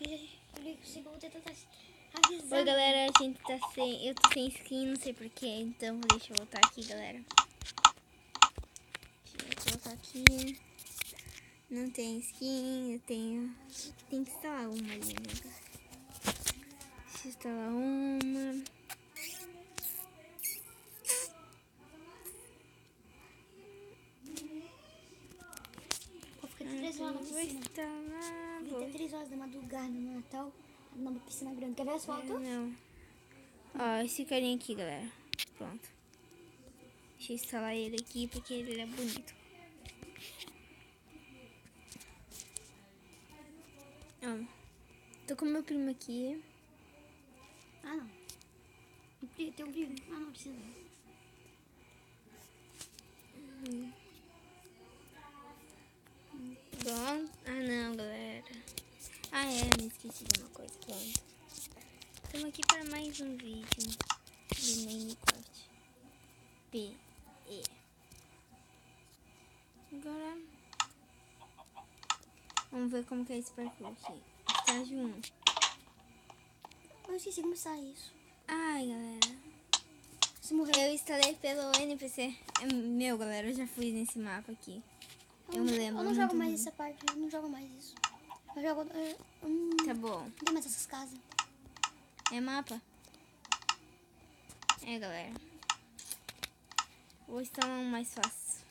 eu vou tentar avisar. Oi, galera, a gente tá sem... Eu tô sem skin, não sei porquê, então deixa eu voltar aqui, galera. Deixa eu voltar aqui. Não tem skin, eu tenho... Tem que instalar uma ali, né, galera? Deixa eu instalar uma. Vou ficar 3 horas na Vou piscina. instalar... Vou ter 3 horas da madrugada no Natal, numa piscina grande. Quer ver as fotos? Não. Ó, esse carinha aqui, galera. Pronto. Deixa eu instalar ele aqui, porque ele é bonito. Ó, tô com meu primo aqui. Ah, não. Tem um primo. Ah, não precisa. Pronto. Ah, não, galera. Ah, me esqueci de uma coisa. Pronto. Estamos aqui para mais um vídeo de Minecraft. Agora, vamos ver como que é esse parkour aqui. Estágio 1. Eu esqueci como sai isso. Ai, galera. Você morreu. Eu instalei pelo NPC. É meu, galera. Eu já fui nesse mapa aqui. Eu me lembro. Eu não jogo mais essa parte. Eu não jogo mais isso. Eu jogo... Tá bom. Não tem mais essas casas. É mapa? É, galera. Vou instalar um mais fácil.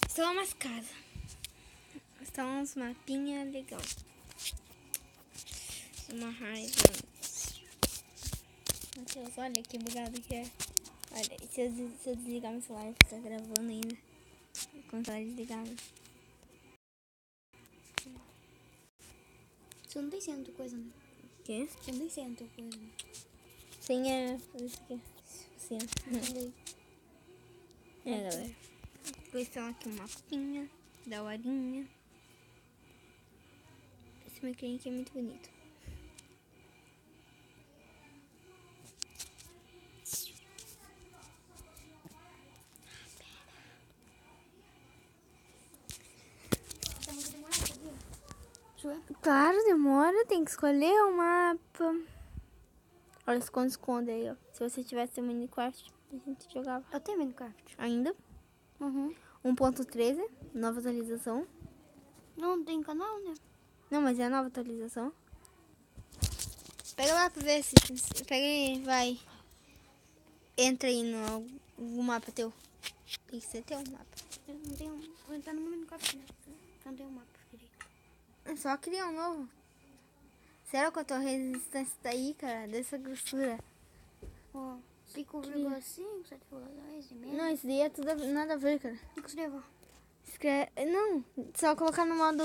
Instalar umas casas. Instalar uns mapinhas legal. Uma raiva. Matheus, olha que bugado que é. Olha, se eu desligar meu celular, fica gravando ainda. Com o celular desligado. Você não tem senha na tua coisa, né? O quê? Você não tem senha na tua coisa, né? Senha. Isso aqui. Senha. É, galera. Vou instalar aqui um mapinha. Da horinha. Esse meu cliente aqui é muito bonito. Tá muito demorado, sabia? Deixa eu ver. Claro, demora. Tem que escolher o mapa. Olha, esconde aí, ó. Se você tivesse o Minecraft, a gente jogava. Eu tenho Minecraft. Ainda. Uhum. 1.13, nova atualização. Não tem canal, né? Não, mas é a nova atualização. Pega lá pra ver se... Pega aí, vai. Entra aí no mapa teu. Tem que ser teu mapa. Eu não tenho... Vou entrar no meu Minecraft, né? Eu não tenho mapa direito. É só criar um novo. Será que a tua resistência tá aí, cara? Dessa grossura. Ó, 5,5, 7,10 e meio. Não, isso daí é tudo nada a ver, cara. O que escrevo? Não, só colocar no modo...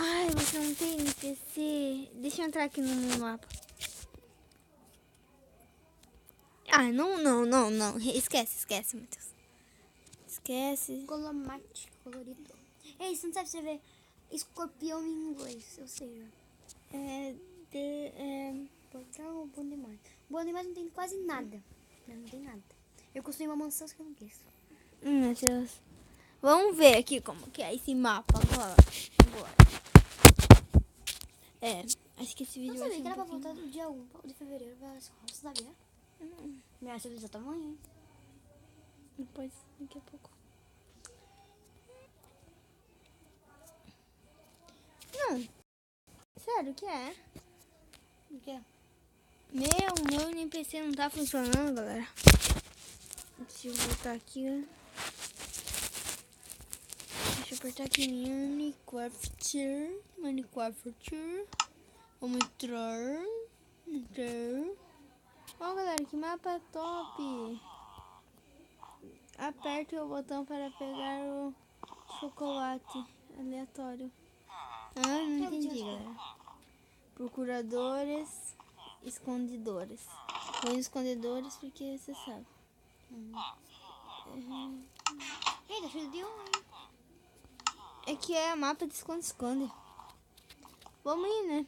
Ai, você não tem NPC. Deixa eu entrar aqui no meu mapa. Ah, não. Esquece, Matheus. Esquece. Colomate colorido. Ei, você não sabe escrever escorpião em inglês, ou seja. Portal bom demais. Bom demais não tem quase nada. Não tem nada. Eu construí uma mansão que eu não quis. Meu Deus. Vamos ver aqui como que é esse mapa agora. Acho que esse vídeo Não vai sabia ser que era pra pouquinho... voltar do dia 1 de fevereiro pra escola. Você sabia? Me acha do tamanho. Depois, daqui a pouco. Não. Sério, o que é? O que é? Meu NPC não tá funcionando, galera. Deixa eu voltar aqui. Deixa eu apertar aqui em Minecraft. Vamos entrar. Ó, galera, que mapa top. Aperte o botão para pegar o chocolate aleatório. Ah, não entendi, galera. Procuradores, escondedores. Põe escondedores porque você sabe. Ei, tá cheio de um, hein? É que é mapa de esconde-esconde. Vamos ir, né?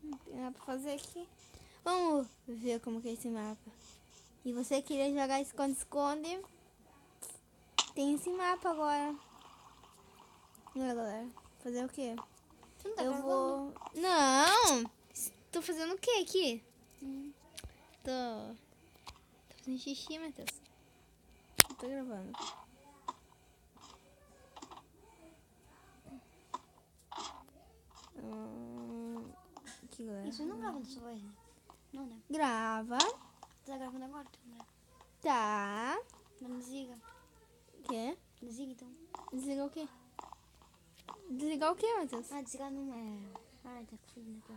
Não tem nada pra fazer aqui. Vamos ver como que é esse mapa. E você queria jogar esconde-esconde? Tem esse mapa agora. Não, galera. Fazer o quê? Você não tá Eu gravando? vou... Não! Tô fazendo o quê aqui? Tô fazendo xixi, Matheus. Não tô gravando. Aqui, galera. Isso não grava na sua voz, né? Não, né? Grava. Você tá gravando agora, então, né? Tá. Não desliga. O quê? Desliga, então. Desligar o quê? Desligar o quê, Matheus? Ah, desligar não é... Ah, tá confundindo aqui,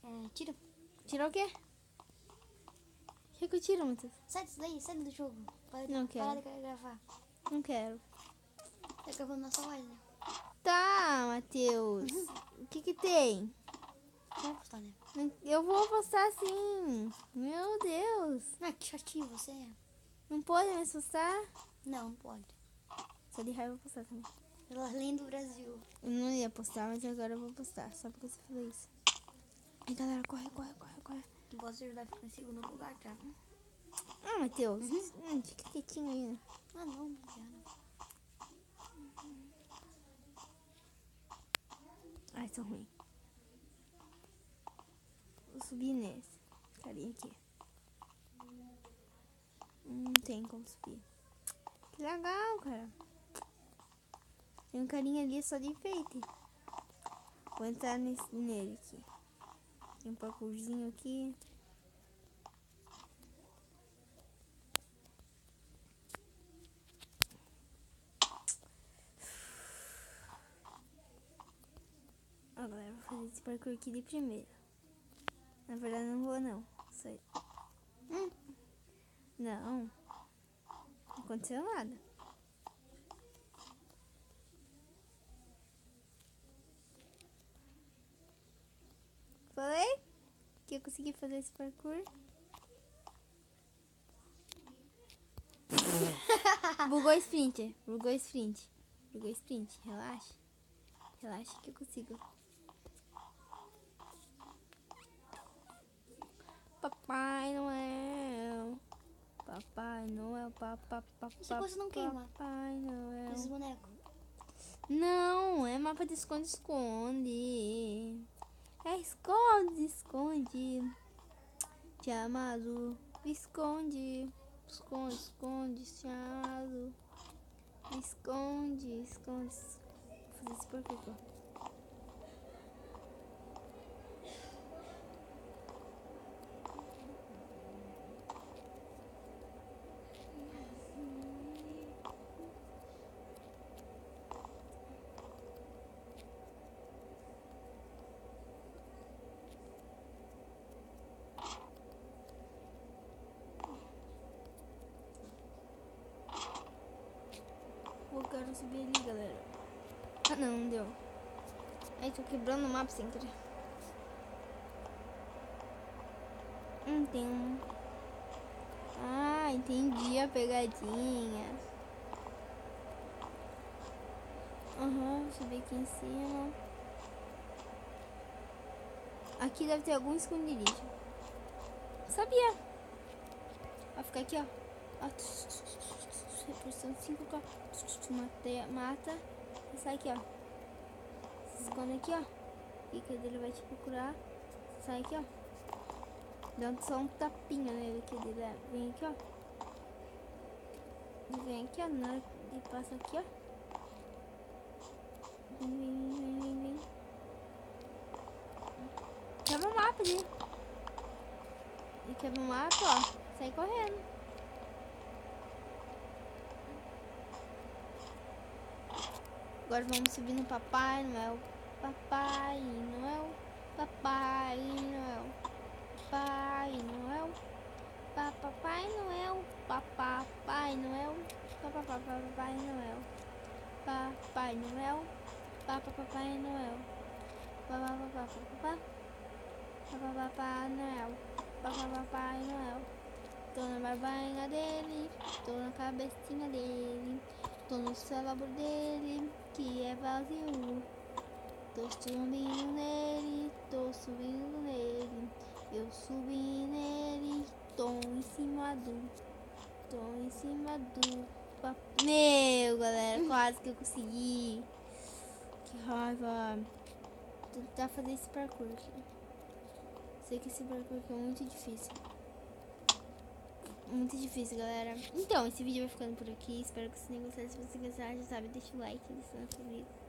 ó. Tira. Tirar o quê? O que eu tiro, Matheus? Sai disso daí, sai do jogo. Para, Não quero. Para de gravar. Não quero. Tá gravando na sua voz, né? Tá, Matheus. O que tem? Você vai postar, né? Eu vou postar sim. Meu Deus. Ah, que chatinho você é. Não pode mais postar? Não, não pode. Só de raiva eu vou postar também. Pela lei do Brasil. Eu não ia postar, mas agora eu vou postar. Só porque você falou isso. E galera, corre, corre, corre, corre. Você vai ficar em segundo lugar, tá? Ah, Matheus. Fica quietinho aí, né? Ah, não, Mariana. Ai, são ruim. Vou subir nesse carinha aqui. Não tem como subir. Que legal, cara. Tem um carinha ali só de enfeite. Vou entrar nele aqui. Tem um parkourzinho aqui. Ó, galera, vou fazer esse parkour aqui de primeira. Na verdade, não vou, não. Sai. Não. Não aconteceu nada. Falei que eu consegui fazer esse parkour. Bugou sprint. Bugou sprint. Bugou sprint. Relaxa. Relaxa que eu consigo. Papai Noel. Papai Noel. Isso você não queima. Papai Noel. Esses bonecos. Não, é mapa de esconde-esconde. É esconde-esconde. Te amado. Esconde. Esconde, te amado. Esconde. Vou fazer esse porquê aqui, ó. Eu quero subir ali, galera. Ah, não deu. Ai, tô quebrando o mapa sem querer. Tem um... Ah, entendi a pegadinha. Vou subir aqui em cima. Aqui deve ter algum esconderijo. Sabia. Vai ficar aqui, ó. Reposição 5K. Mata. E sai aqui, ó. Se esconde aqui, ó. E que ele vai te procurar. Sai aqui, ó. Dando só um tapinha nele que ele vem aqui, ó. Ele vem aqui, ó. Na hora que ele passa aqui, ó. Vem. Quebra o mapa ali. E quebra o mapa, ó. Sai correndo. Agora vamos subir no Papai Noel. Papai Noel. Papai Noel. Papai Noel. Papai Noel. Papai Noel. Papai Noel. Papai Noel. Papai Noel. Papai Noel. Papai Noel. Tô na barbainha dele. Tô na cabecinha dele. Tô no cérebro dele, que é vazio. Tô subindo nele, tô subindo nele. Eu subi nele, tô em cima do. Meu, galera, quase que eu consegui. raiva. Tentar fazer esse parkour aqui. Sei que esse parkour aqui é muito difícil. Muito difícil, galera. Então, esse vídeo vai ficando por aqui. Espero que vocês tenham gostado. Se você gostar, já sabe, deixa o like, deixa o inscrito.